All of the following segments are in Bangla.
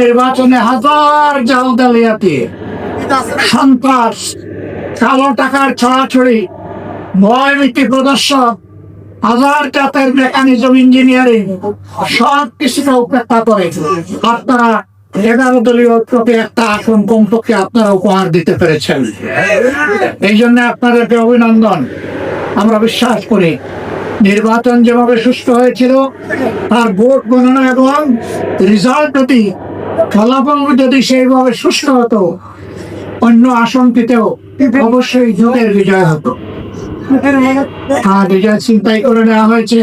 নির্বাচনে হাজার জাল জালিয়াতি, সন্ত্রাস, কালো টাকার ছড়াছড়ি, ভয়ভীতি প্রদর্শন, হাজার জাতের মেকানিজম, ইঞ্জিনিয়ারিং সব কিছুকে উপেক্ষা করে আপনারা 11 দলীয় ঐক্যকে একটা আসন কমপক্ষে আপনারা উপহার দিতে পেরেছেন। এই জন্য আপনাদেরকে অভিনন্দন। আমরা বিশ্বাস করি নির্বাচন যেভাবে সুষ্ঠু হয়েছিল, তার ভোট গণনা এবং রেজাল্ট যদি, ফলাফল যদি সেইভাবে সুষ্ঠু হতো, অন্য আসনটিতেও অবশ্যই জোটের বিজয় হতো। বিজয় চিন্তাই করে নেওয়া হয়েছে।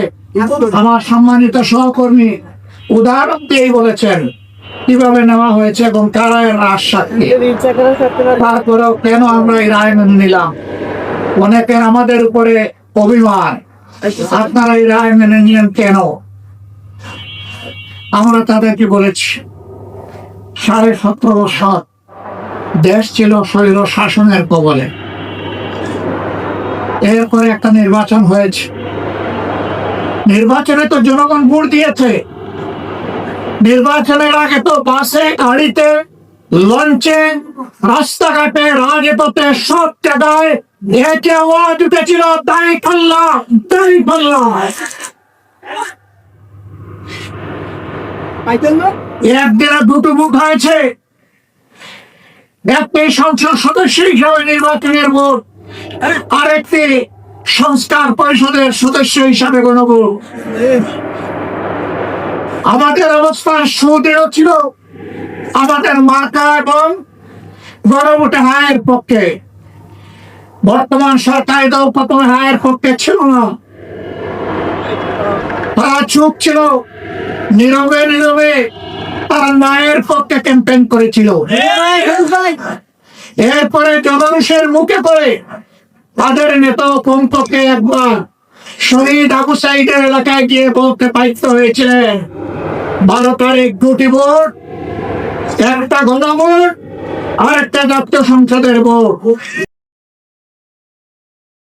আমার সম্মানিত সহকর্মী উদাহরণ দিয়েই বলেছেন কিভাবে নেওয়া হয়েছে এবং কারা এর আশ্বাস দিয়ে। তারপরেও কেন আমরা এই রায় মেনে নিলাম? অনেকের আমাদের উপরে অভিমান, আপনারা এই রায় মেনে নিলেন কেন? আমরা তাদেরকে বলেছি 17.5 বছর দেশ ছিল স্বৈর শাসনের কবলে। এরপরে একটা নির্বাচন হয়েছে, নির্বাচনে তো জনগণ ভোট দিয়েছে। নির্বাচনের আগে তো বাসে, গাড়িতে, লঞ্চে, রাস্তাঘাটে, রাজপথে সব জায়গায় একে আওয়াজ উঠেছিল, দাই পাল্লা, দাই পাল্লা। একদিনে দুটো ভোট হয়েছে, একটি সংসদ সদস্য হিসাবে নির্বাচনের ভোট, আরেকটি সংস্কার পরিষদের সদস্য হিসাবে গণভোট। আমাদের অবস্থা সুদৃঢ় ছিল, আমাদের মার্কা এবং গণভোটে হায়ের পক্ষে। বর্তমান সরকারি দল প্রথমে হায়ের পক্ষে ছিল না, তারা চুপ ছিল, নীরবে নীরবে তারা ন্যায়ের পক্ষে ক্যাম্পেইন করেছিল। এরপরে জনগণের মুখে করে তাদের নেতা কমপক্ষে একবার শহীদ আবু সাইদের এলাকায় গিয়ে বলতে বাধ্য হয়েছিলেন 12 তারিখ 2টি ভোট, একটা গণভোট আর একটা জাতীয় সংসদের ভোট।